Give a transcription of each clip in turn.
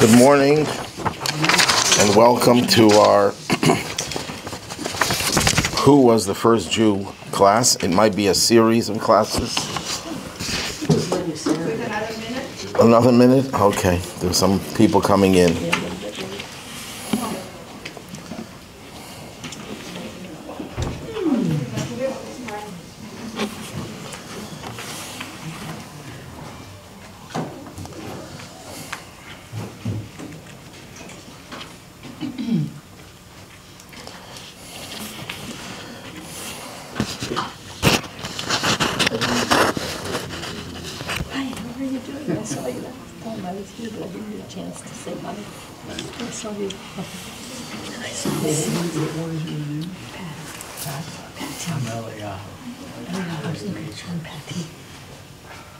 Good morning and welcome to our Who Was the First Jew class. It might be a series of classes. Another minute? Okay, there's some people coming in.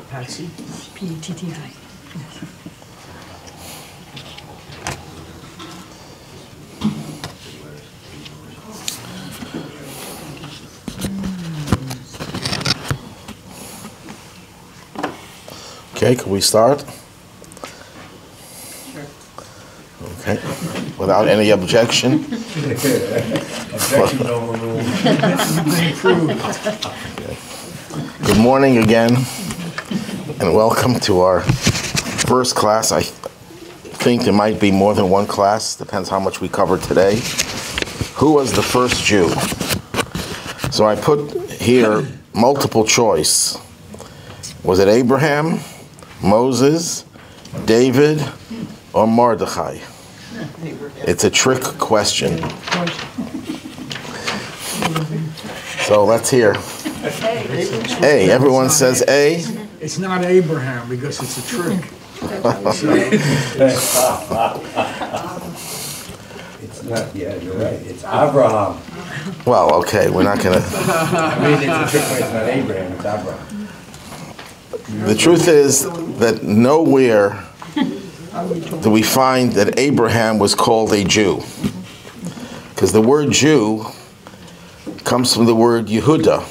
Patsy? P-T-T-I. Okay, can we start? Okay, without any objection. Objection overruled. Good morning again, and welcome to our first class. I think there might be more than one class, depends how much we cover today. Who was the first Jew? So I put here multiple choice. Was it Abraham, Moses, David, or Mordechai? It's a trick question. So let's hear. A. Everyone says A. It's not Abraham because it's a trick. It's not, yeah, you're right. It's Abraham. Well, okay, we're not going to... I mean, it's a trick question. It's not Abraham, it's Abraham. The truth is that nowhere do we find that Abraham was called a Jew. Because the word Jew comes from the word Yehuda.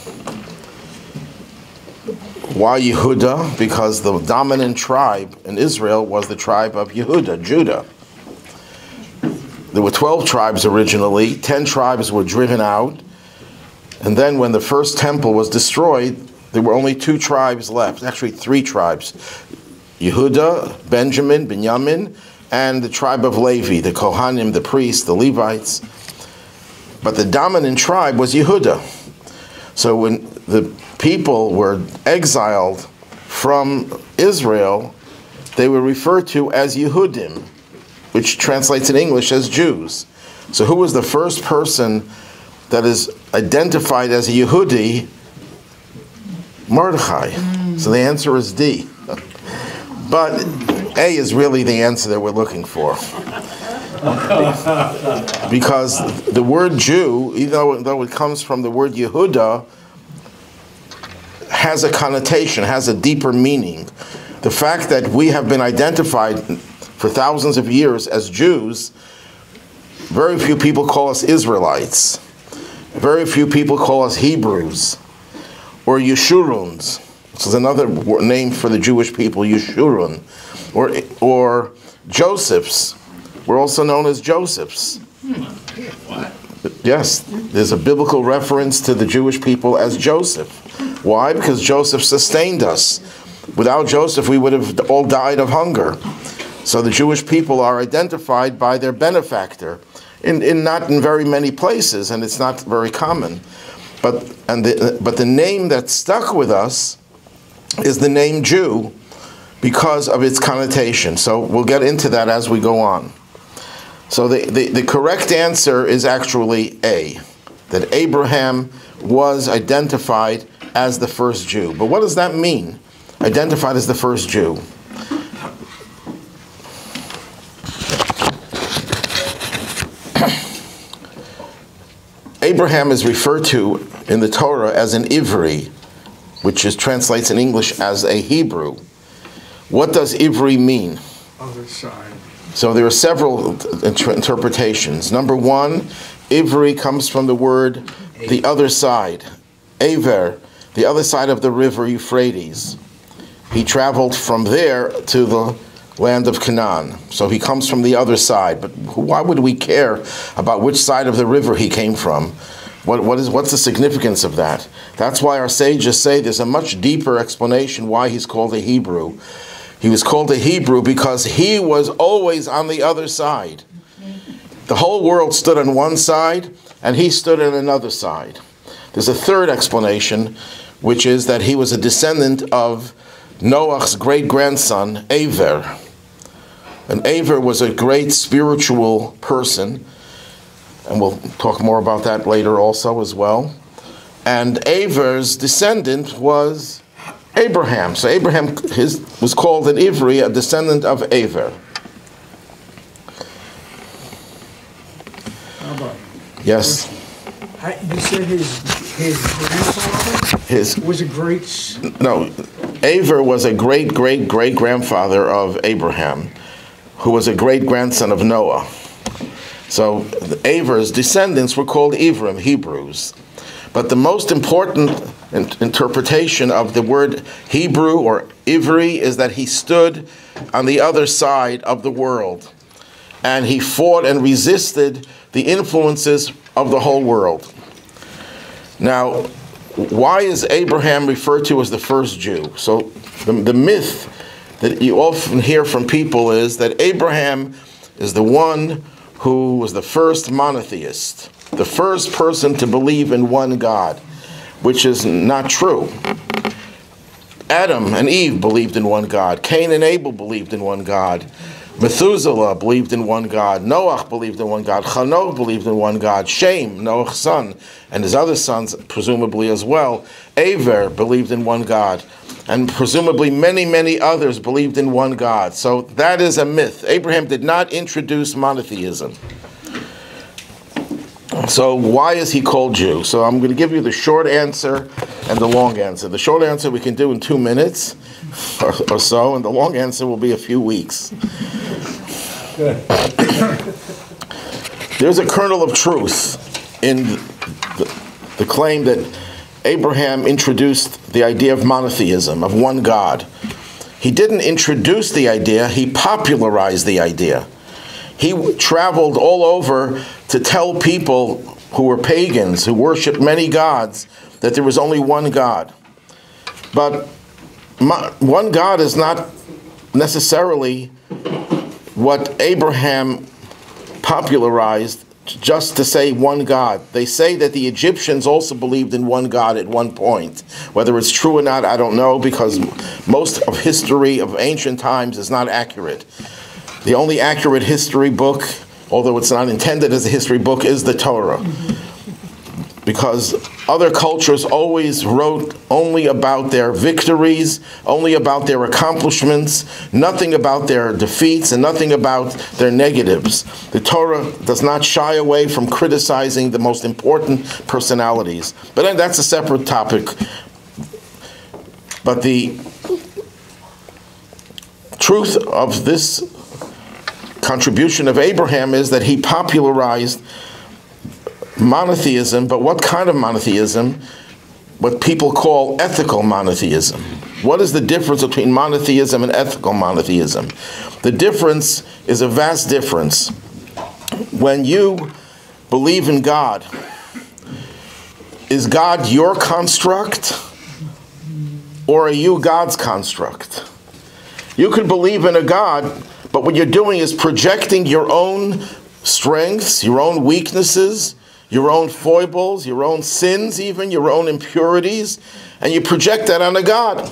Why Yehuda? Because the dominant tribe in Israel was the tribe of Yehuda, Judah. There were 12 tribes originally, 10 tribes were driven out, and then when the first temple was destroyed, there were only 2 tribes left, actually 3 tribes. Yehuda, Benjamin, Binyamin, and the tribe of Levi, the Kohanim, the priests, the Levites. But the dominant tribe was Yehuda. So when the people were exiled from Israel, they were referred to as Yehudim, which translates in English as Jews. So who was the first person that is identified as a Yehudi? Mordechai. So the answer is D. But A is really the answer that we're looking for. Because the word Jew, even though it comes from the word Yehuda, has a connotation, has a deeper meaning. The fact that we have been identified for thousands of years as Jews, very few people call us Israelites. Very few people call us Hebrews or Yeshuruns. This is another name for the Jewish people, Yeshurun. Or Josephs. We're also known as Josephs. What? Yes, there's a biblical reference to the Jewish people as Joseph. Why? Because Joseph sustained us. Without Joseph, we would have all died of hunger. So the Jewish people are identified by their benefactor, not in very many places, and it's not very common. But the name that stuck with us is the name Jew because of its connotation. So we'll get into that as we go on. So the correct answer is actually A, that Abraham was identified as the first Jew. But what does that mean, identified as the first Jew? Abraham is referred to in the Torah as an Ivri, which translates in English as a Hebrew. What does Ivri mean? Other side. So there are several interpretations. Number one, Ivri comes from the word the other side. Aver, the other side of the river Euphrates. He traveled from there to the land of Canaan. So he comes from the other side. But why would we care about which side of the river he came from? What's the significance of that? That's why our sages say there's a much deeper explanation why he's called a Hebrew. He was called a Hebrew because he was always on the other side. The whole world stood on one side, and he stood on another side. There's a third explanation, which is that he was a descendant of Noah's great-grandson, Ivri. And Ivri was a great spiritual person, and we'll talk more about that later also as well. And Ivri's descendant was Abraham. So Abraham was called an Ivri, a descendant of Ivri. Yes? You said his grandfather was a great... No, Ivri was a great-great-great-grandfather of Abraham, who was a great-grandson of Noah. So Ivri's descendants were called Ivrim, Hebrews. But the most important interpretation of the word Hebrew or Ivri is that he stood on the other side of the world. And he fought and resisted the influences of the whole world. Now, why is Abraham referred to as the first Jew? So the myth that you often hear from people is that Abraham is the one who was the first monotheist, the first person to believe in one God, which is not true. Adam and Eve believed in one God. Cain and Abel believed in one God. Methuselah believed in one God. Noah believed in one God. Chanoch believed in one God. Shem, Noah's son, and his other sons presumably as well. Aver believed in one God. And presumably many, many others believed in one God. So that is a myth. Abraham did not introduce monotheism. So why is he called Jew? So I'm going to give you the short answer and the long answer. The short answer we can do in 2 minutes or so, and the long answer will be a few weeks. Good. There's a kernel of truth in the claim that Abraham introduced the idea of monotheism, of one God. He didn't introduce the idea, he popularized the idea. He traveled all over to tell people who were pagans, who worshiped many gods, that there was only one God. But one God is not necessarily what Abraham popularized just to say one God. They say that the Egyptians also believed in one God at one point. Whether it's true or not, I don't know, because most of history of ancient times is not accurate. The only accurate history book, although it's not intended as a history book, is the Torah. Because other cultures always wrote only about their victories, only about their accomplishments, nothing about their defeats, and nothing about their negatives. The Torah does not shy away from criticizing the most important personalities. But then that's a separate topic. But the truth of this contribution of Abraham is that he popularized monotheism, but what kind of monotheism? What people call ethical monotheism. What is the difference between monotheism and ethical monotheism? The difference is a vast difference. When you believe in God, is God your construct, or are you God's construct? You could believe in a God, but what you're doing is projecting your own strengths, your own weaknesses, your own foibles, your own sins even, your own impurities, and you project that on a God.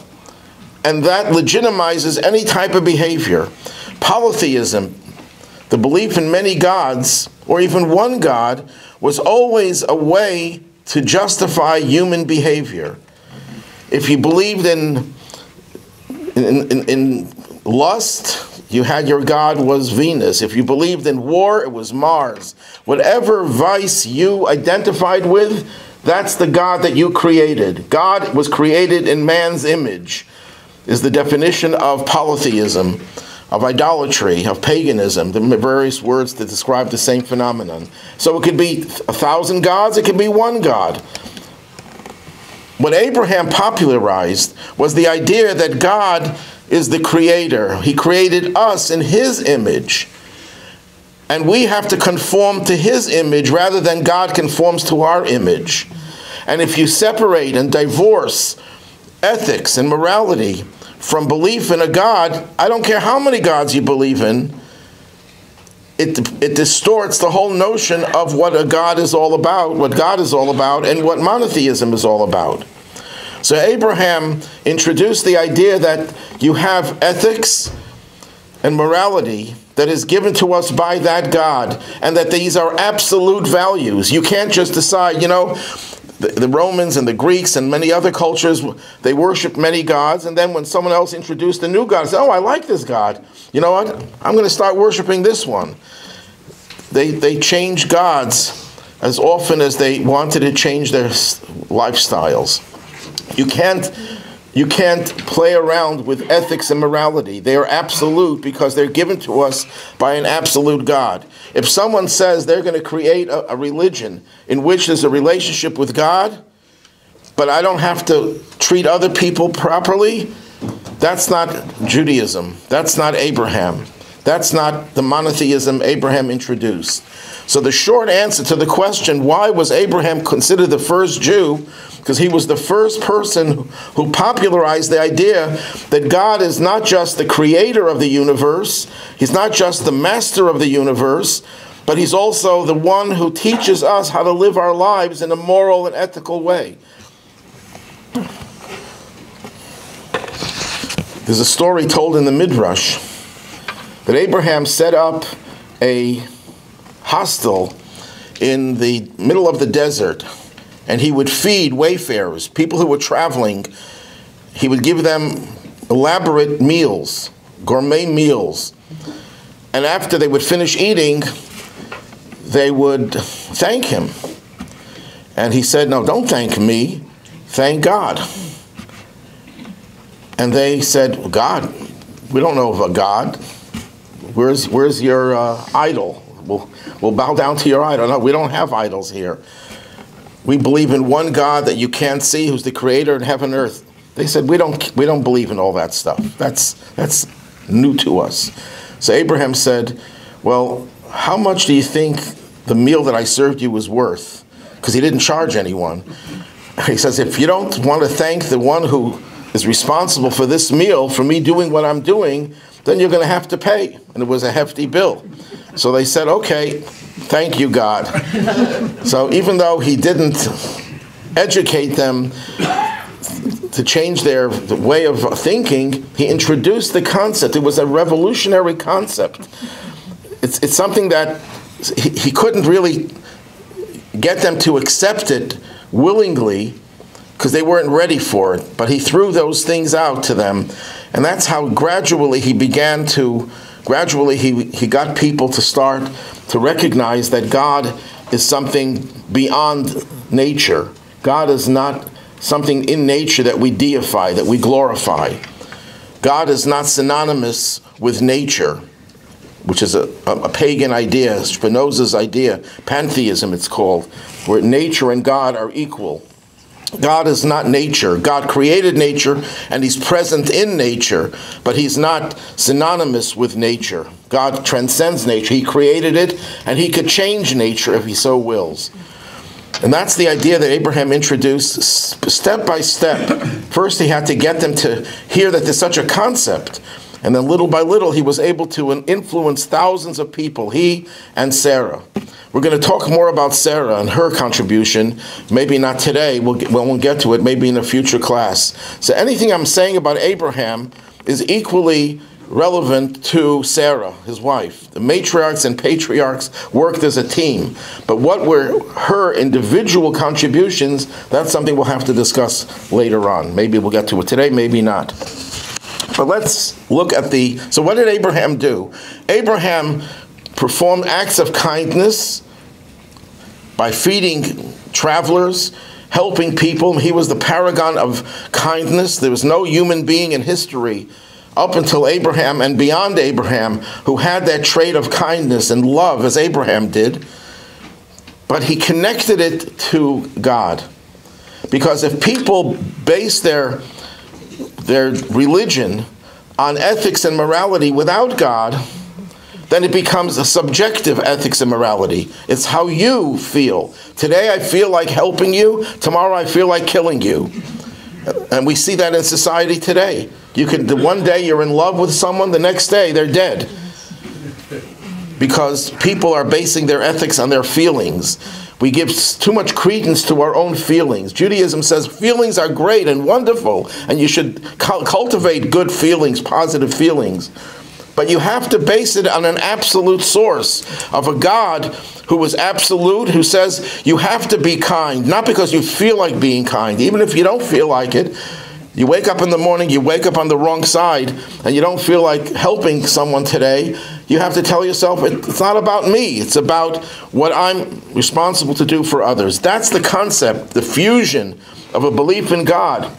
And that legitimizes any type of behavior. Polytheism, the belief in many gods, or even one God, was always a way to justify human behavior. If you believed in lust, you had your god was Venus. If you believed in war, it was Mars. Whatever vice you identified with, that's the God that you created. God was created in man's image, is the definition of polytheism, of idolatry, of paganism, the various words that describe the same phenomenon. So it could be 1,000 gods, it could be one God. what Abraham popularized was the idea that God is the creator. He created us in his image. And we have to conform to his image rather than God conforms to our image. And if you separate and divorce ethics and morality from belief in a God, I don't care how many gods you believe in, it distorts the whole notion of what a God is all about, what God is all about, and what monotheism is all about. So Abraham introduced the idea that you have ethics and morality that is given to us by that God, and that these are absolute values. You can't just decide, the Romans and the Greeks and many other cultures, they worship many gods, and then when someone else introduced a new God, say, oh, I like this God. You know what? I'm going to start worshiping this one. They change gods as often as they wanted to change their lifestyles. You can't play around with ethics and morality. They are absolute because they're given to us by an absolute God. If someone says they're going to create a religion in which there's a relationship with God, but I don't have to treat other people properly, that's not Judaism. That's not Abraham. That's not the monotheism Abraham introduced. So the short answer to the question, why was Abraham considered the first Jew? Because he was the first person who popularized the idea that God is not just the creator of the universe, he's not just the master of the universe, but he's also the one who teaches us how to live our lives in a moral and ethical way. There's a story told in the Midrash that Abraham set up a hostel in the middle of the desert, and he would feed wayfarers, people who were traveling. He would give them elaborate meals, gourmet meals. And after they would finish eating, they would thank him. And he said, no, don't thank me, thank God. And they said, well, God, we don't know of a God. Where's your idol? We'll bow down to your idol. No, we don't have idols here. We believe in one God that you can't see, who's the creator of heaven and earth. They said, we don't believe in all that stuff. That's new to us. So Abraham said, well, how much do you think the meal that I served you was worth? Because he didn't charge anyone. He says, if you don't want to thank the one who is responsible for this meal, for me doing what I'm doing, then you're going to have to pay. And it was a hefty bill. So they said, okay, thank you, God. So even though he didn't educate them to change their way of thinking, he introduced the concept. It was a revolutionary concept. It's something that he couldn't really get them to accept it willingly because they weren't ready for it. But he threw those things out to them. And that's how gradually he began to, he got people to start to recognize that God is something beyond nature. God is not something in nature that we deify, that we glorify. God is not synonymous with nature, which is a pagan idea, Spinoza's idea, pantheism it's called, where nature and God are equal. God is not nature. God created nature and he's present in nature, but he's not synonymous with nature. God transcends nature. He created it and he could change nature if he so wills. And that's the idea that Abraham introduced step by step. First he had to get them to hear that there's such a concept. And then little by little he was able to influence thousands of people, he and Sarah. We're going to talk more about Sarah and her contribution. Maybe not today. We'll get to it. Maybe in a future class. So anything I'm saying about Abraham is equally relevant to Sarah, his wife. The matriarchs and patriarchs worked as a team. But what were her individual contributions, that's something we'll have to discuss later on. Maybe we'll get to it today, maybe not. But let's look at so what did Abraham do? Abraham performed acts of kindness by feeding travelers, helping people. He was the paragon of kindness. There was no human being in history up until Abraham and beyond Abraham who had that trait of kindness and love as Abraham did. But he connected it to God. Because if people base their religion on ethics and morality without God, then it becomes a subjective ethics and morality. It's how you feel. Today I feel like helping you, tomorrow I feel like killing you. And we see that in society today. One day you're in love with someone, the next day they're dead. Because people are basing their ethics on their feelings. We give too much credence to our own feelings. Judaism says feelings are great and wonderful, and you should cultivate good feelings, positive feelings. But you have to base it on an absolute source of a God who is absolute, who says you have to be kind, not because you feel like being kind. Even if you don't feel like it, you wake up in the morning, you wake up on the wrong side, and you don't feel like helping someone today, you have to tell yourself, it's not about me, it's about what I'm responsible to do for others. That's the concept, the fusion of a belief in God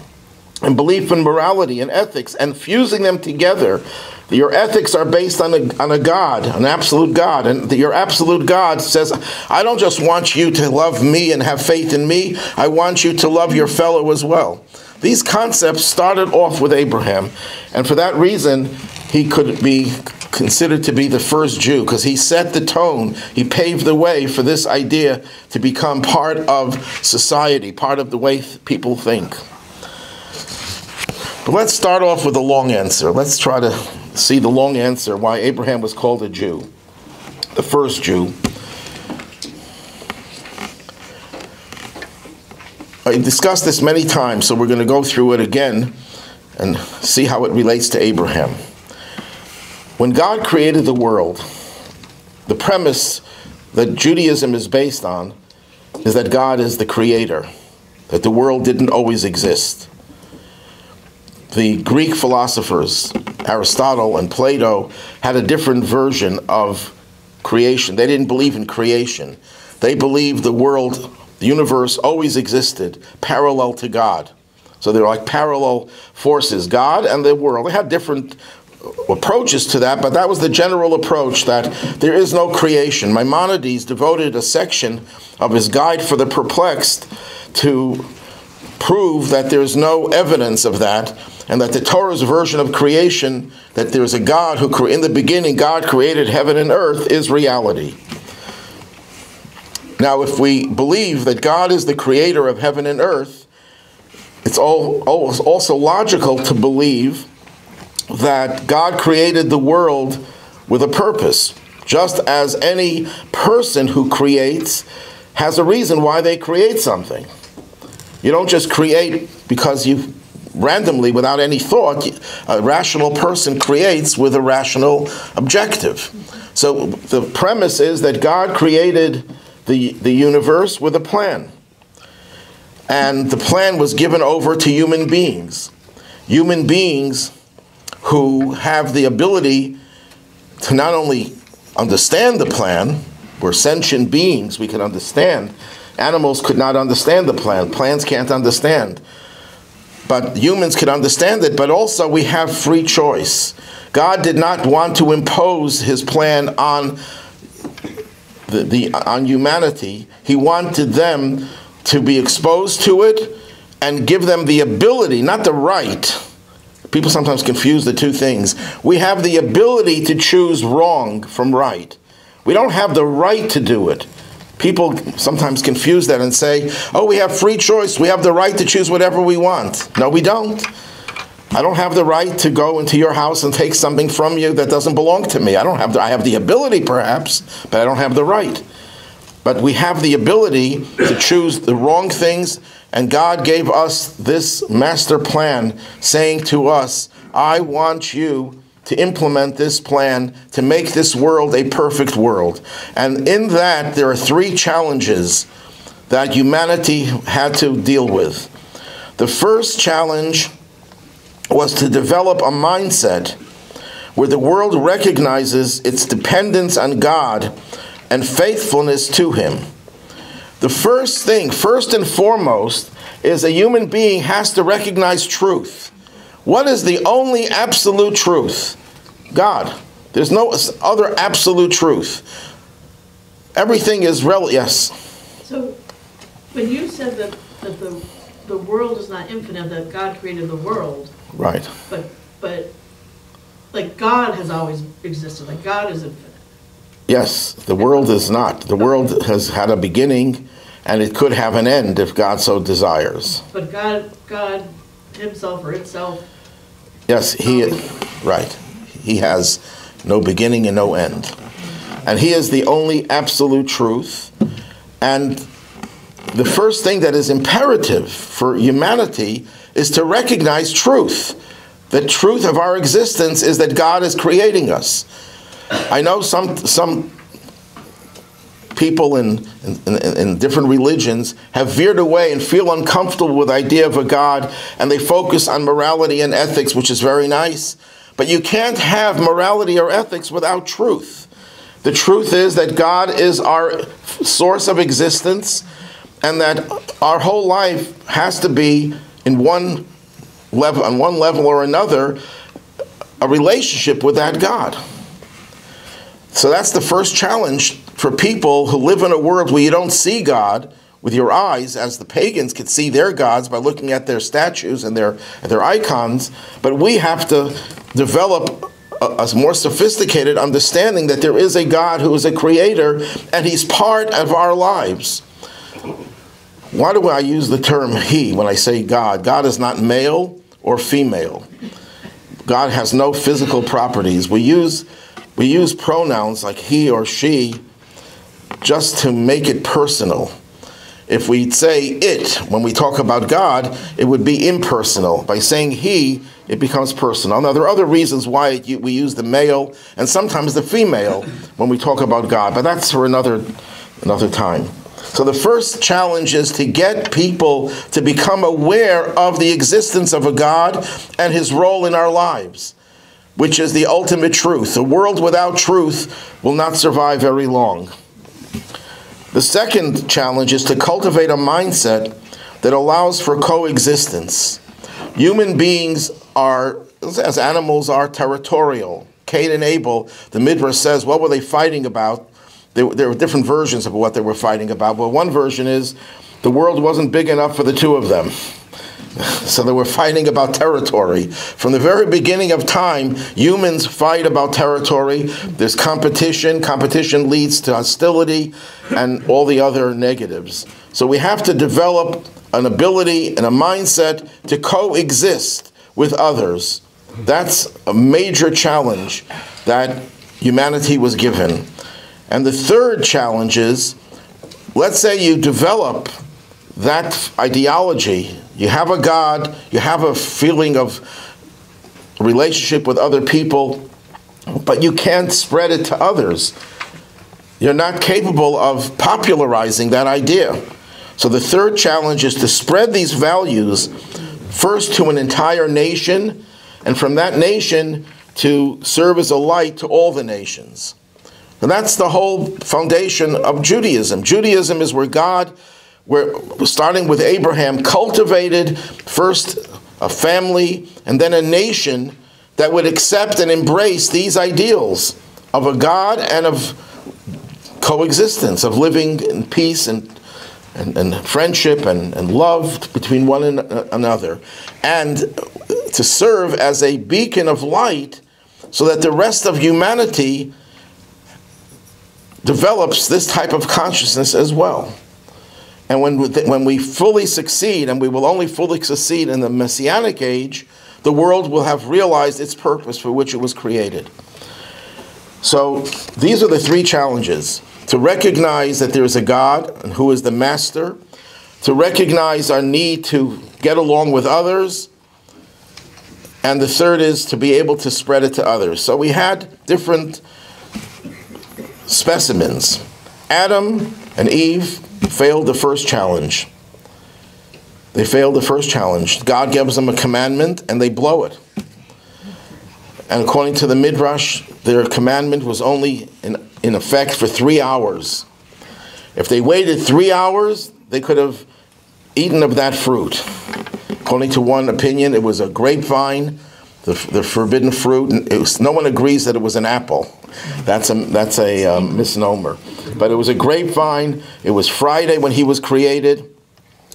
and belief in morality and ethics, and fusing them together. Your ethics are based on a God, an absolute God. And your absolute God says, I don't just want you to love me and have faith in me, I want you to love your fellow as well. These concepts started off with Abraham, and for that reason, he could be considered to be the first Jew, because he set the tone, he paved the way for this idea to become part of society, part of the way people think. But let's start off with a long answer. Let's try to see the long answer why Abraham was called a Jew, the first Jew. I discussed this many times, so we're going to go through it again and see how it relates to Abraham. When God created the world, the premise that Judaism is based on is that God is the creator, that the world didn't always exist. The Greek philosophers, Aristotle and Plato, had a different version of creation. They didn't believe in creation. They believed the world, the universe, always existed parallel to God. So they're like parallel forces, God and the world. They had different approaches to that, but that was the general approach, that there is no creation. Maimonides devoted a section of his Guide for the Perplexed to prove that there's no evidence of that, and that the Torah's version of creation, that there's a God who, in the beginning, God created heaven and earth, is reality. Now, if we believe that God is the creator of heaven and earth, it's also logical to believe that God created the world with a purpose, just as any person who creates has a reason why they create something. You don't just create because you randomly, without any thought. A rational person creates with a rational objective. So the premise is that God created the universe with a plan. And the plan was given over to human beings. Human beings who have the ability to not only understand the plan, we're sentient beings, we can understand. Animals could not understand the plan. Plants can't understand. But humans could understand it, but also we have free choice. God did not want to impose his plan on on humanity. He wanted them to be exposed to it and give them the ability, not the right. People sometimes confuse the two things. We have the ability to choose wrong from right. We don't have the right to do it. People sometimes confuse that and say, oh, we have free choice. We have the right to choose whatever we want. No, we don't. I don't have the right to go into your house and take something from you that doesn't belong to me. I have the ability, perhaps, but I don't have the right. But we have the ability to choose the wrong things, and God gave us this master plan, saying to us, I want you to implement this plan to make this world a perfect world. And in that, there are three challenges that humanity had to deal with. The first challenge was to develop a mindset where the world recognizes its dependence on God and faithfulness to him. The first thing, first and foremost, is a human being has to recognize truth. What is the only absolute truth? God. There's no other absolute truth. Everything is relative. Yes. So, when you said that the the world is not infinite, that God created the world. Right. But like God has always existed, like God is infinite. Yes, the world is not. The world has had a beginning, and it could have an end if God so desires. But God himself or itself. Yes, right. He has no beginning and no end. And he is the only absolute truth. And the first thing that is imperative for humanity is to recognize truth. The truth of our existence is that God is creating us. I know some people in different religions have veered away and feel uncomfortable with the idea of a God, and they focus on morality and ethics, which is very nice. But you can't have morality or ethics without truth. The truth is that God is our source of existence, and that our whole life has to be in one level, on one level or another, a relationship with that God. So that's the first challenge for people who live in a world where you don't see God with your eyes, as the pagans could see their gods by looking at their statues and their icons. But we have to develop a more sophisticated understanding that there is a God who is a creator, and he's part of our lives. Why do I use the term he when I say God? God is not male or female. God has no physical properties. We use pronouns like he or she just to make it personal. If we say it when we talk about God, it would be impersonal. By saying he, it becomes personal. Now, there are other reasons why we use the male and sometimes the female when we talk about God, but that's for another time. So the first challenge is to get people to become aware of the existence of a God and his role in our lives, which is the ultimate truth. A world without truth will not survive very long. The second challenge is to cultivate a mindset that allows for coexistence. Human beings are, as animals are, territorial. Cain and Abel, the Midrash says, what were they fighting about? There were different versions of what they were fighting about. But one version is the world wasn't big enough for the two of them. So they were fighting about territory. From the very beginning of time, humans fight about territory. There's competition. Competition leads to hostility and all the other negatives. So we have to develop an ability and a mindset to coexist with others. That's a major challenge that humanity was given. And the third challenge is, let's say you develop that ideology. You have a God, you have a feeling of relationship with other people, but you can't spread it to others. You're not capable of popularizing that idea. So the third challenge is to spread these values first to an entire nation, and from that nation to serve as a light to all the nations. And that's the whole foundation of Judaism. Judaism is where God, starting with Abraham, cultivated first a family and then a nation that would accept and embrace these ideals of a God and of coexistence, of living in peace and friendship and love between one and another, and to serve as a beacon of light so that the rest of humanity develops this type of consciousness as well. And when we fully succeed, and we will only fully succeed in the Messianic age, the world will have realized its purpose for which it was created. So these are the three challenges: to recognize that there is a God and who is the master, to recognize our need to get along with others, and the third is to be able to spread it to others. So we had different specimens. Adam and Eve failed the first challenge. They failed the first challenge. God gives them a commandment and they blow it. And according to the Midrash, their commandment was only in effect for 3 hours. If they waited 3 hours, they could have eaten of that fruit. According to one opinion, it was a grapevine, the forbidden fruit. And no one agrees that it was an apple. That's a misnomer. But it was a grapevine. It was Friday when he was created.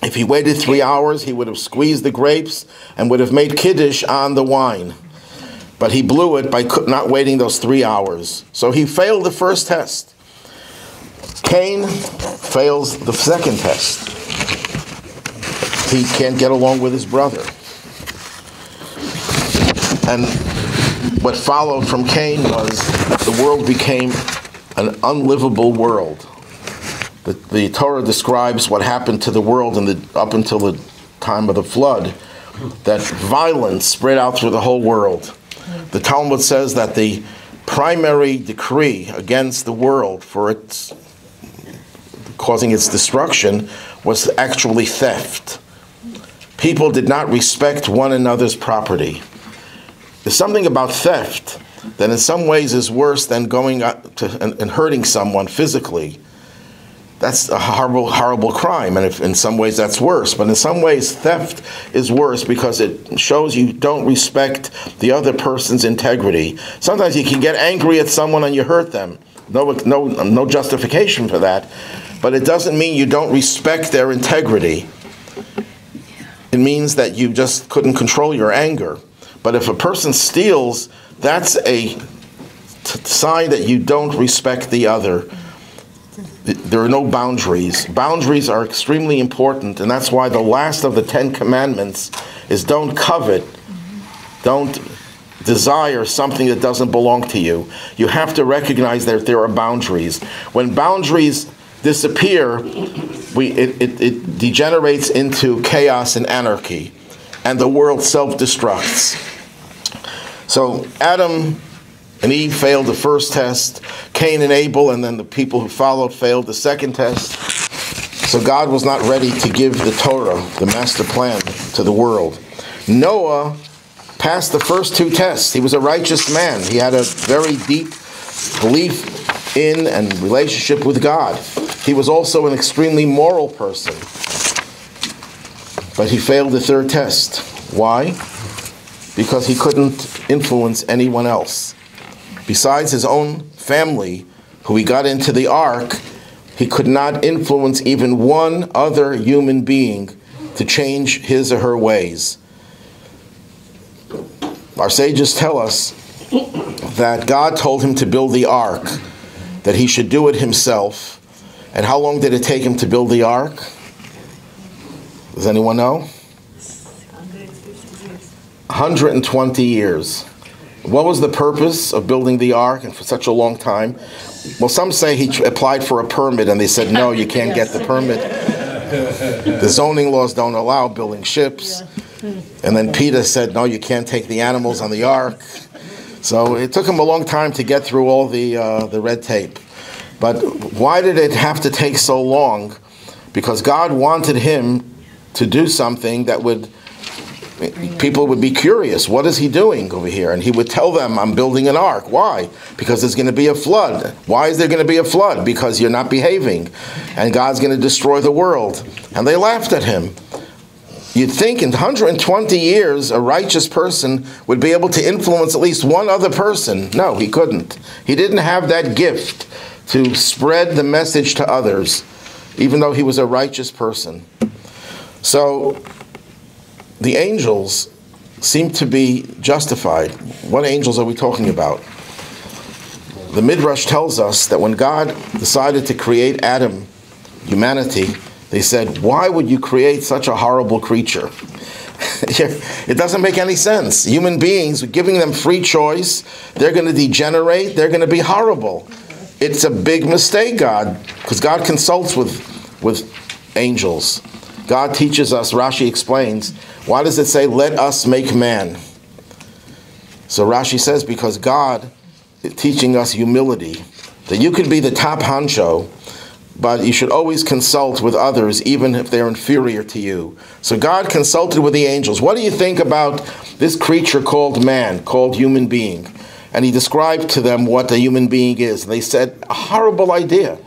If he waited 3 hours, he would have squeezed the grapes and would have made kiddush on the wine. But he blew it by not waiting those 3 hours. So he failed the first test. Cain fails the second test. He can't get along with his brother. And what followed from Cain was the world became an unlivable world. The Torah describes what happened to the world up until the time of the flood, that violence spread out through the whole world. The Talmud says that the primary decree against the world for its causing its destruction was actually theft. People did not respect one another's property. There's something about theft that in some ways is worse than going and hurting someone physically. That's a horrible, horrible crime, and in some ways that's worse. But in some ways, theft is worse because it shows you don't respect the other person's integrity. Sometimes you can get angry at someone and you hurt them. No justification for that. But it doesn't mean you don't respect their integrity. It means that you just couldn't control your anger. But if a person steals, that's a sign that you don't respect the other. There are no boundaries. Boundaries are extremely important, and that's why the last of the 10 commandments is don't covet, don't desire something that doesn't belong to you. You have to recognize that there are boundaries. When boundaries disappear, it degenerates into chaos and anarchy, and the world self-destructs. So Adam and Eve failed the first test. Cain and Abel, and then the people who followed, failed the second test. So God was not ready to give the Torah, the master plan, to the world. Noah passed the first 2 tests. He was a righteous man. He had a very deep belief in and relationship with God. He was also an extremely moral person. But he failed the 3rd test. Why? Because he couldn't influence anyone else. Besides his own family, who he got into the ark, he could not influence even one other human being to change his or her ways. Our sages tell us that God told him to build the ark, that he should do it himself. And how long did it take him to build the ark? Does anyone know? 120 years. What was the purpose of building the ark and for such a long time? Well, some say he applied for a permit and they said, no, you can't get the permit. The zoning laws don't allow building ships. And then Peter said, no, you can't take the animals on the ark. So it took him a long time to get through all the red tape. But why did it have to take so long? Because God wanted him to do something that people would be curious. What is he doing over here? And he would tell them, I'm building an ark. Why? Because there's going to be a flood. Why is there going to be a flood? Because you're not behaving. And God's going to destroy the world. And they laughed at him. You'd think in 120 years, a righteous person would be able to influence at least one other person. No, he couldn't. He didn't have that gift to spread the message to others, even though he was a righteous person. So the angels seem to be justified. What angels are we talking about? The Midrash tells us that when God decided to create Adam, humanity, they said, why would you create such a horrible creature? It doesn't make any sense. Human beings, giving them free choice, they're going to degenerate, they're going to be horrible. It's a big mistake, God, because God consults with angels. God teaches us, Rashi explains, why does it say, let us make man? So Rashi says, because God is teaching us humility, that you can be the top honcho, but you should always consult with others, even if they're inferior to you. So God consulted with the angels. What do you think about this creature called man, called human being? And he described to them what a human being is. And they said, a horrible idea.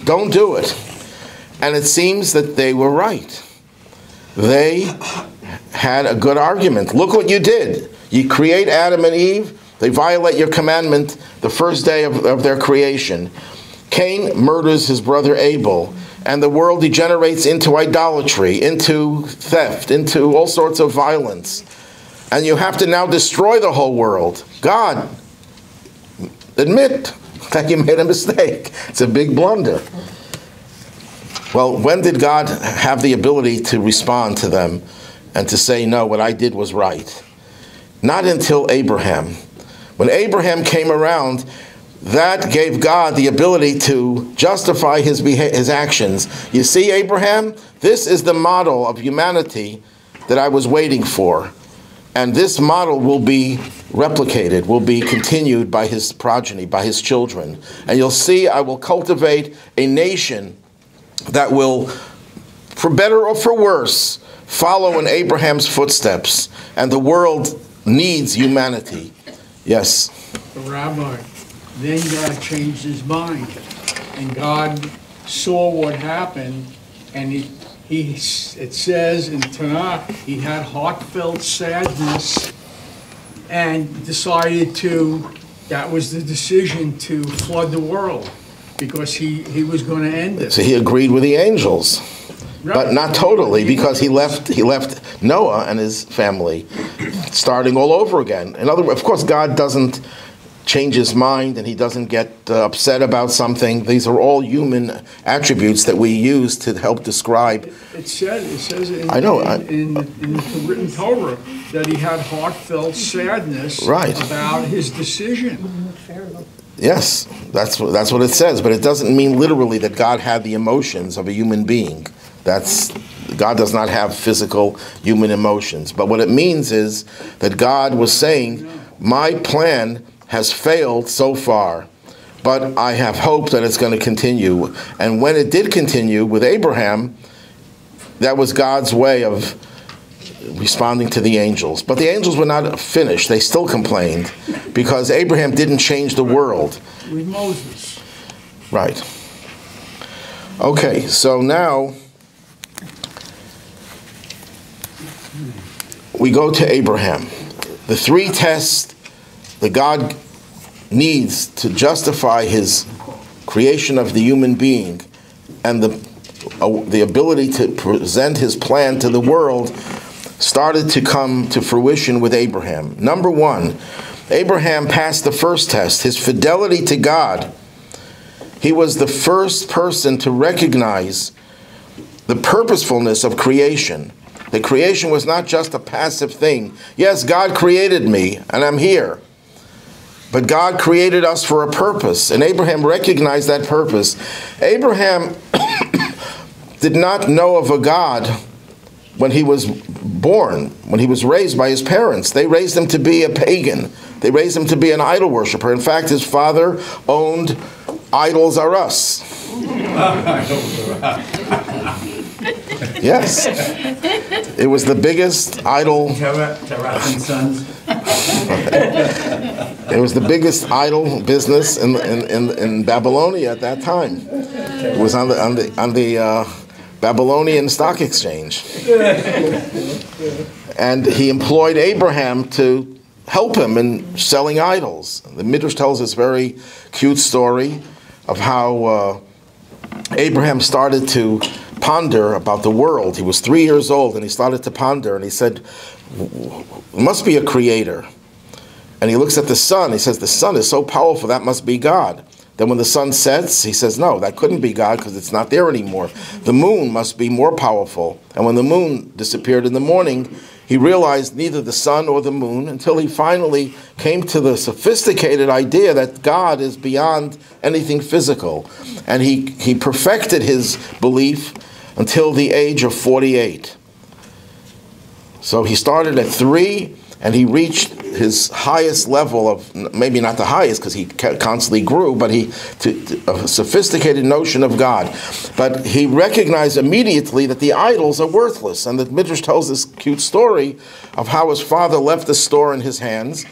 Don't do it. And it seems that they were right. They had a good argument. Look what you did. You create Adam and Eve. They violate your commandment the first day of their creation. Cain murders his brother Abel, and the world degenerates into idolatry, into theft, into all sorts of violence. And you have to now destroy the whole world. God, admit that you made a mistake. It's a big blunder. Well, when did God have the ability to respond to them and to say, no, what I did was right? Not until Abraham. When Abraham came around, that gave God the ability to justify his actions. You see, Abraham, this is the model of humanity that I was waiting for. And this model will be replicated, will be continued by his progeny, by his children. And you'll see I will cultivate a nation that will, for better or for worse, follow in Abraham's footsteps. And the world needs humanity. Yes? Rabbi, then God changed his mind. And God saw what happened, and it says in Tanakh, he had heartfelt sadness and decided that was the decision to flood the world because he was going to end it. So he agreed with the angels, right. But not totally, because he left Noah and his family starting all over again. In other words, of course, God doesn't change his mind and he doesn't get upset about something. These are all human attributes that we use to help describe. It says in the written Torah that he had heartfelt sadness about his decision. Yes, that's what it says, but it doesn't mean literally that God had the emotions of a human being. God does not have physical human emotions. But what it means is that God was saying, my plan has failed so far, but I have hope that it's going to continue. And when it did continue with Abraham, that was God's way of responding to the angels. But the angels were not finished. They still complained because Abraham didn't change the world. With Moses. Right. Okay, so now we go to Abraham. The three tests that God needs to justify his creation of the human being and the ability to present his plan to the world started to come to fruition with Abraham. Number one, Abraham passed the first test, his fidelity to God. He was the first person to recognize the purposefulness of creation. That creation was not just a passive thing. Yes, God created me and I'm here. But God created us for a purpose, and Abraham recognized that purpose. Abraham did not know of a God when he was born, when he was raised by his parents. They raised him to be a pagan. They raised him to be an idol worshiper. In fact, his father owned Idols Are Us. Yes. It was the biggest idol. It was the biggest idol business in Babylonia at that time. It was on the Babylonian Stock Exchange. And he employed Abraham to help him in selling idols. The Midrash tells this very cute story of how Abraham started to ponder about the world. He was 3 years old and he started to ponder and he said, there must be a creator. And he looks at the sun. He says, the sun is so powerful, that must be God. Then when the sun sets, he says, no, that couldn't be God because it's not there anymore. The moon must be more powerful. And when the moon disappeared in the morning, he realized neither the sun or the moon until he finally came to the sophisticated idea that God is beyond anything physical. And he perfected his belief until the age of 48. So he started at 3, and he reached his highest level of, maybe not the highest because he constantly grew, but a sophisticated notion of God. But he recognized immediately that the idols are worthless. And the Midrash tells this cute story of how his father left the store in his hands,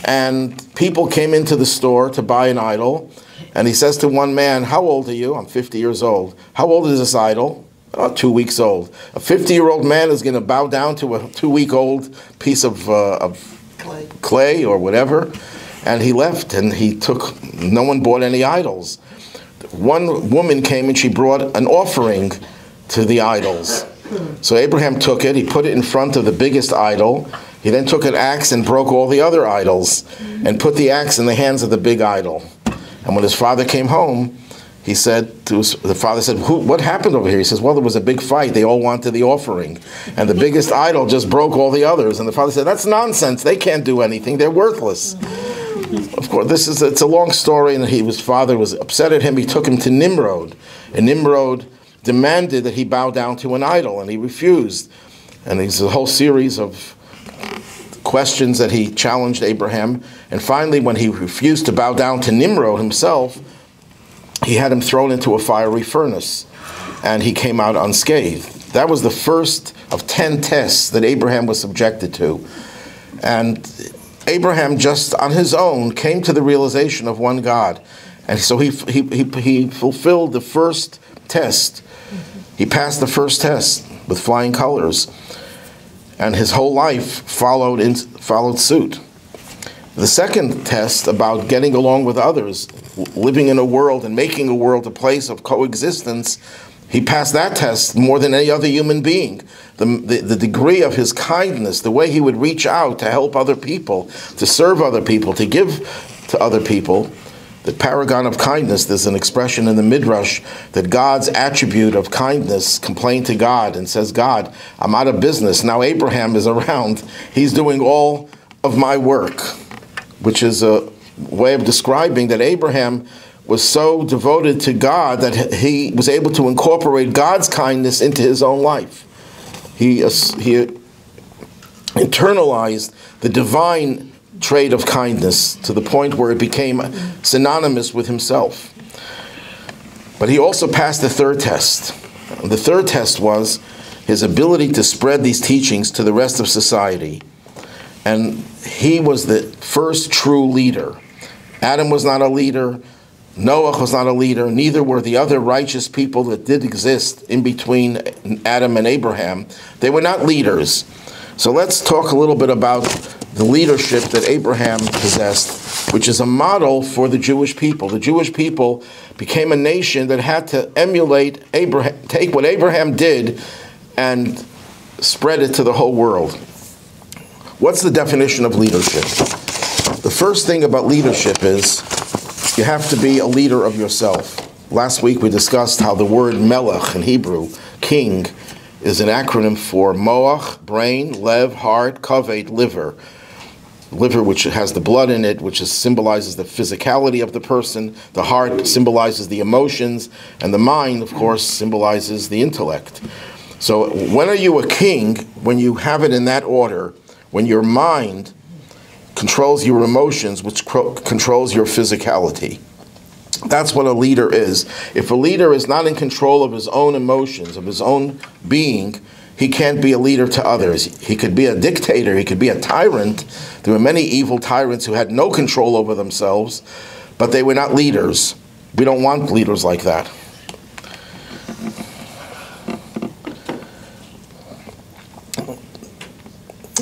and people came into the store to buy an idol. And he says to one man, how old are you? I'm 50 years old. How old is this idol? 2 weeks old. A 50-year-old man is going to bow down to a 2-week-old piece of clay or whatever. And he left, and no one bought any idols. one woman came and she brought an offering to the idols. So Abraham took it, he put it in front of the biggest idol. He then took an axe and broke all the other idols and put the axe in the hands of the big idol. And when his father came home, the father said, what happened over here? He says, well, there was a big fight. They all wanted the offering. And the biggest idol just broke all the others. And the father said, that's nonsense. They can't do anything. They're worthless. Of course, it's a long story, and his father was upset at him. He took him to Nimrod. And Nimrod demanded that he bow down to an idol, and he refused. And there's a whole series of questions that he challenged Abraham. And finally, when he refused to bow down to Nimrod himself, he had him thrown into a fiery furnace, and he came out unscathed. That was the first of 10 tests that Abraham was subjected to. And Abraham, just on his own, came to the realization of one God. And so he fulfilled the first test. He passed the first test with flying colors. And his whole life followed suit. The second test about getting along with others, living in a world and making a world a place of coexistence, he passed that test more than any other human being. The degree of his kindness, the way he would reach out to help other people, to serve other people, to give to other people, the paragon of kindness. There's an expression in the Midrash that God's attribute of kindness complained to God and says, God, I'm out of business. Now Abraham is around. He's doing all of my work, which is a way of describing that Abraham was so devoted to God that he was able to incorporate God's kindness into his own life. He internalized the divine trait of kindness to the point where it became synonymous with himself. But he also passed the third test. The third test was his ability to spread these teachings to the rest of society. And he was the first true leader. Adam was not a leader. Noah was not a leader. Neither were the other righteous people that did exist in between Adam and Abraham. They were not leaders. So let's talk a little bit about the leadership that Abraham possessed, which is a model for the Jewish people. The Jewish people became a nation that had to emulate Abraham, take what Abraham did and spread it to the whole world. What's the definition of leadership? The first thing about leadership is you have to be a leader of yourself. Last week we discussed how the word melech in Hebrew, king, is an acronym for moach, brain, lev, heart, kaved, liver. Liver, which has the blood in it, which symbolizes the physicality of the person. The heart symbolizes the emotions. And the mind, of course, symbolizes the intellect. So when are you a king? When you have it in that order. When your mind controls your emotions, which controls your physicality. That's what a leader is. If a leader is not in control of his own emotions, of his own being, he can't be a leader to others. He could be a dictator, he could be a tyrant. There were many evil tyrants who had no control over themselves, but they were not leaders. We don't want leaders like that.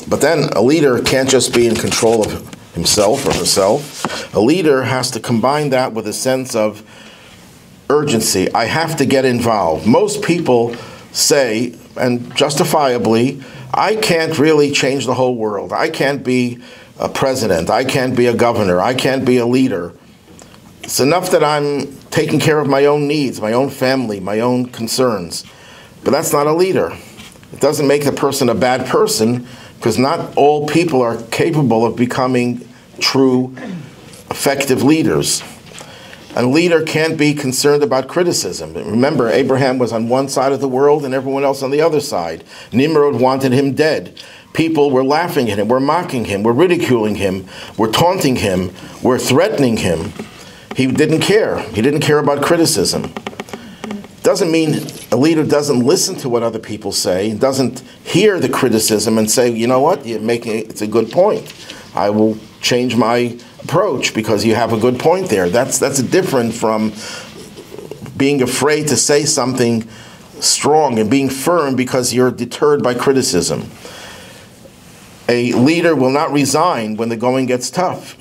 But then a leader can't just be in control of himself or herself. A leader has to combine that with a sense of urgency. I have to get involved. Most people say, and justifiably, I can't really change the whole world. I can't be a president. I can't be a governor. I can't be a leader. It's enough that I'm taking care of my own needs, my own family, my own concerns. But that's not a leader. It doesn't make the person a bad person, because not all people are capable of becoming true, effective leaders. A leader can't be concerned about criticism. Remember, Abraham was on one side of the world and everyone else on the other side. Nimrod wanted him dead. People were laughing at him, were mocking him, were ridiculing him, were taunting him, were threatening him. He didn't care. He didn't care about criticism. Doesn't mean a leader doesn't listen to what other people say, doesn't hear the criticism and say, you know what, it's a good point. I will change my approach because you have a good point there. That's different from being afraid to say something strong and being firm because you're deterred by criticism. A leader will not resign when the going gets tough.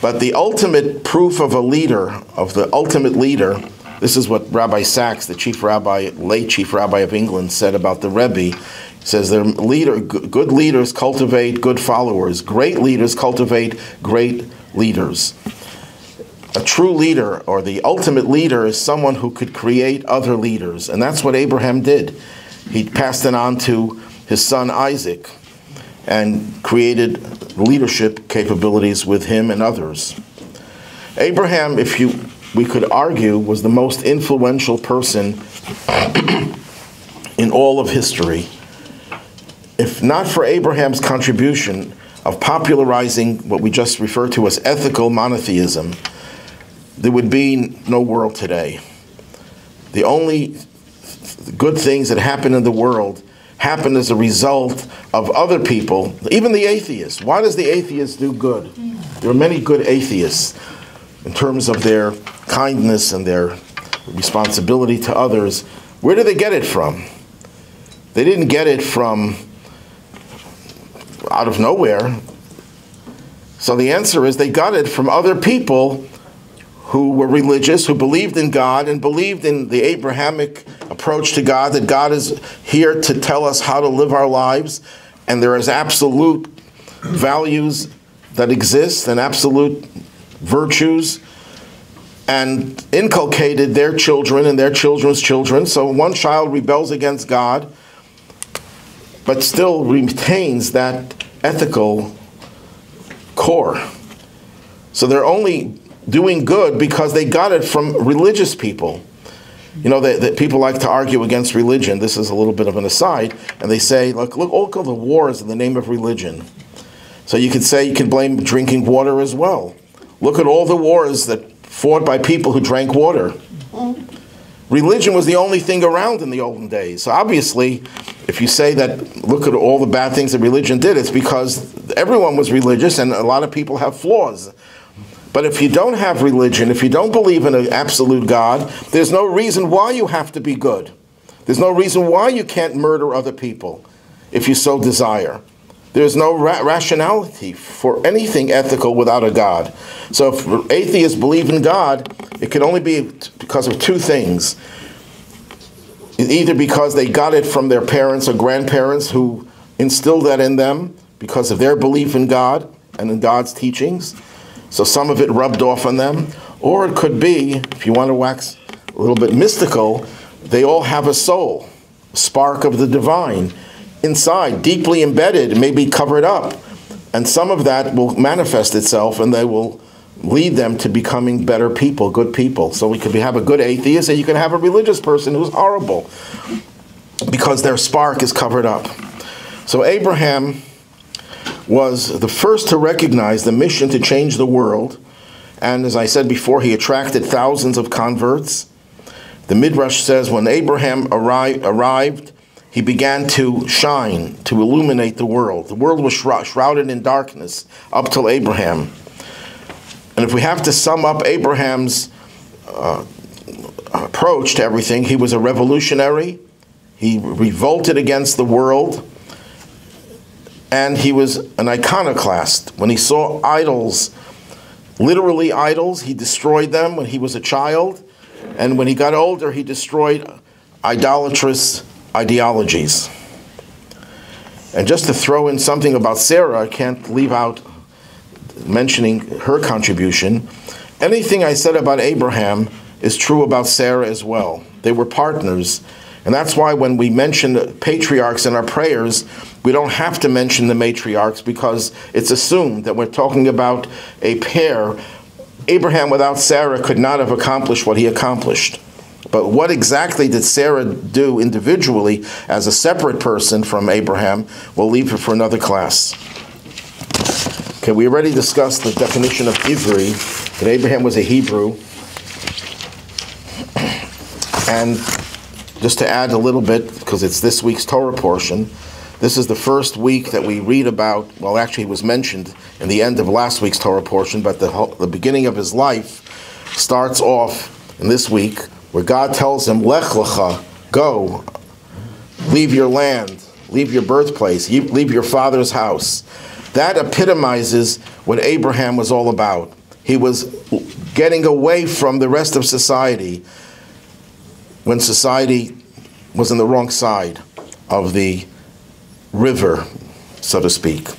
But the ultimate proof of a leader, of the ultimate leader, this is what Rabbi Sachs, the chief rabbi, late chief rabbi of England, said about the Rebbe. He says, good leaders cultivate good followers. Great leaders cultivate great leaders. A true leader, or the ultimate leader, is someone who could create other leaders. And that's what Abraham did. He passed it on to his son Isaac and created leadership capabilities with him and others. Abraham, we could argue, was the most influential person in all of history. If not for Abraham's contribution of popularizing what we just referred to as ethical monotheism, there would be no world today. The only good things that happen in the world happen as a result of other people, even the atheists. Why does the atheist do good? There are many good atheists in terms of their kindness and their responsibility to others. Where do they get it from? They didn't get it from out of nowhere. So the answer is they got it from other people who were religious, who believed in God and believed in the Abrahamic approach to God, that God is here to tell us how to live our lives, and there is absolute values that exist and absolute virtues, and inculcated their children and their children's children. So one child rebels against God, but still retains that ethical core. So they're only doing good because they got it from religious people. You know, that people like to argue against religion. This is a little bit of an aside. And they say, look, all of the wars in the name of religion. So you could say you can blame drinking water as well. Look at all the wars that fought by people who drank water. Religion was the only thing around in the olden days. So obviously, if you say that, look at all the bad things that religion did, it's because everyone was religious and a lot of people have flaws. But if you don't have religion, if you don't believe in an absolute God, there's no reason why you have to be good. There's no reason why you can't murder other people if you so desire. There's no rationality for anything ethical without a God. So if atheists believe in God, it can only be because of two things. Either because they got it from their parents or grandparents who instilled that in them because of their belief in God and in God's teachings. So some of it rubbed off on them. Or it could be, if you want to wax a little bit mystical, they all have a soul, a spark of the divine inside, deeply embedded, maybe covered up. And some of that will manifest itself and they will lead them to becoming better people, good people. So we could have a good atheist and you can have a religious person who's horrible because their spark is covered up. So Abraham was the first to recognize the mission to change the world. And as I said before, he attracted thousands of converts. The Midrash says when Abraham arrived, he began to shine, to illuminate the world. The world was shrouded in darkness up till Abraham. And if we have to sum up Abraham's approach to everything, he was a revolutionary. He revolted against the world. And he was an iconoclast. When he saw idols, literally idols, he destroyed them when he was a child. And when he got older, he destroyed idolatrous ideologies. And just to throw in something about Sarah, I can't leave out mentioning her contribution. Anything I said about Abraham is true about Sarah as well. They were partners. And that's why when we mention patriarchs in our prayers, we don't have to mention the matriarchs because it's assumed that we're talking about a pair. Abraham without Sarah could not have accomplished what he accomplished. But what exactly did Sarah do individually as a separate person from Abraham? We'll leave it for another class. Okay, we already discussed the definition of Ivri, that Abraham was a Hebrew. And just to add a little bit, because it's this week's Torah portion, this is the first week that we read about, well actually it was mentioned in the end of last week's Torah portion, but the beginning of his life starts off in this week where God tells him, Lech lecha, go, leave your land, leave your birthplace, leave your father's house. That epitomizes what Abraham was all about. he was getting away from the rest of society when society was on the wrong side of the river, so to speak.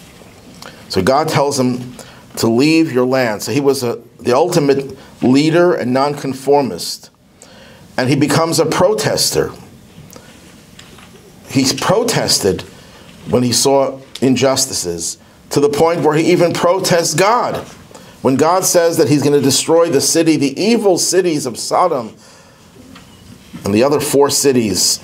So God tells him to leave your land. So he was the ultimate leader and nonconformist. And he becomes a protester. He protested when he saw injustices, to the point where he even protests God. When God says that he's going to destroy the city, the evil cities of Sodom, and the other 4 cities,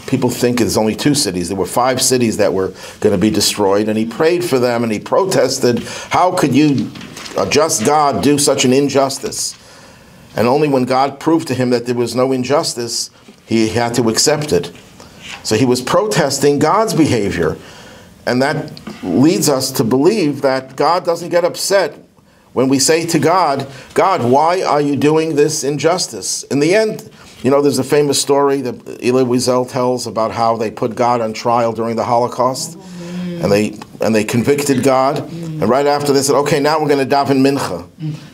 people think there's only 2 cities. There were 5 cities that were going to be destroyed, and he prayed for them, and he protested, how could you, a just God, do such an injustice? And only when God proved to him that there was no injustice, he had to accept it. So he was protesting God's behavior. And that leads us to believe that God doesn't get upset when we say to God, God, why are you doing this injustice? In the end, you know, there's a famous story that Elie Wiesel tells about how they put God on trial during the Holocaust, and they convicted God, and right after they said, okay, now we're going to daven mincha.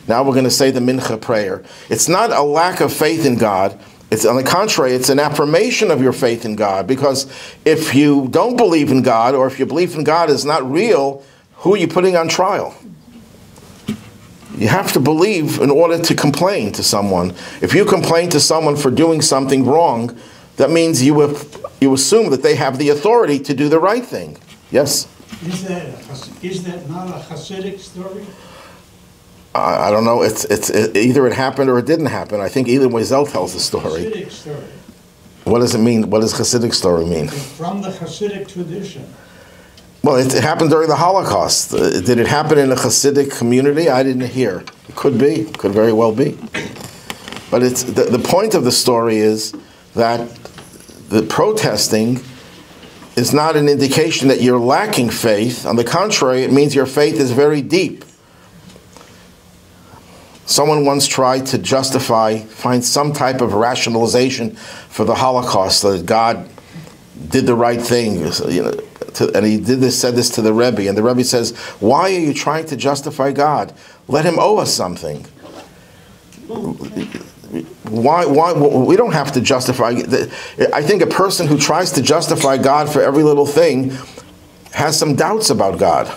Now we're going to say the mincha prayer. It's not a lack of faith in God. It's, on the contrary, it's an affirmation of your faith in God, because if you don't believe in God, or if your belief in God is not real, who are you putting on trial? You have to believe in order to complain to someone. If you complain to someone for doing something wrong, that means you assume that they have the authority to do the right thing. Yes? Is that not a Hasidic story? I don't know. It's either it happened or it didn't happen. I think Elie Wiesel tells the story. Hasidic story. What does it mean? What does Hasidic story mean? It's from the Hasidic tradition. Well, it happened during the Holocaust. Did it happen in a Hasidic community? I didn't hear. It could be. It could very well be. But it's the point of the story is that the protesting is not an indication that you're lacking faith. On the contrary, it means your faith is very deep. Someone once tried to find some type of rationalization for the Holocaust, that God did the right thing, you know, and he said this to the Rabbi, and the Rabbi says, why are you trying to justify God? Let him owe us something. Why we don't have to justify. I think a person who tries to justify God for every little thing has some doubts about God,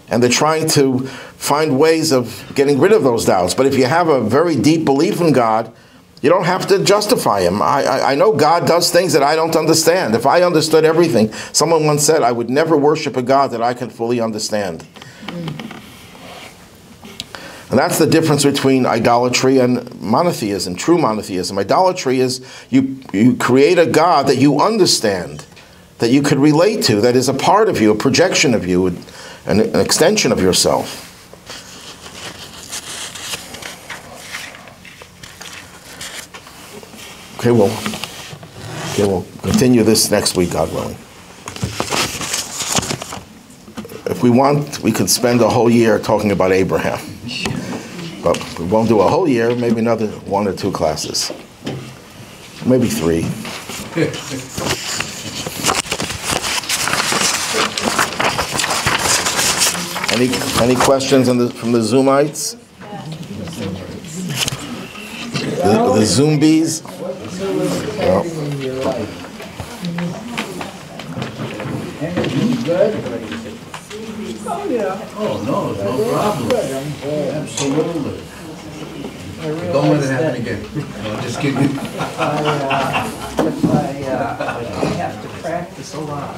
and they're trying to find ways of getting rid of those doubts. But if you have a very deep belief in God, you don't have to justify him. I know God does things that I don't understand. If I understood everything, someone once said, I would never worship a God that I can fully understand. And that's the difference between idolatry and monotheism, true monotheism. Idolatry is you create a God that you understand, that you could relate to, that is a part of you, a projection of you, an extension of yourself. Okay, we'll continue this next week, God willing. If we want, we could spend a whole year talking about Abraham. But we won't do a whole year, maybe another 1 or 2 classes. Maybe 3. Any questions from the Zoomites? The Zoombies? No. Everything's good? Oh, yeah. Oh, no, no problem. Absolutely. Don't let it happen again. No, just kidding. I have to practice a lot.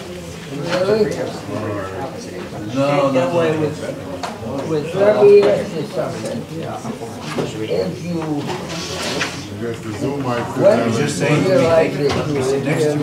No, Can't get away with let me ask you something. If you, I guess the Zoom might when just saying, you like this, next to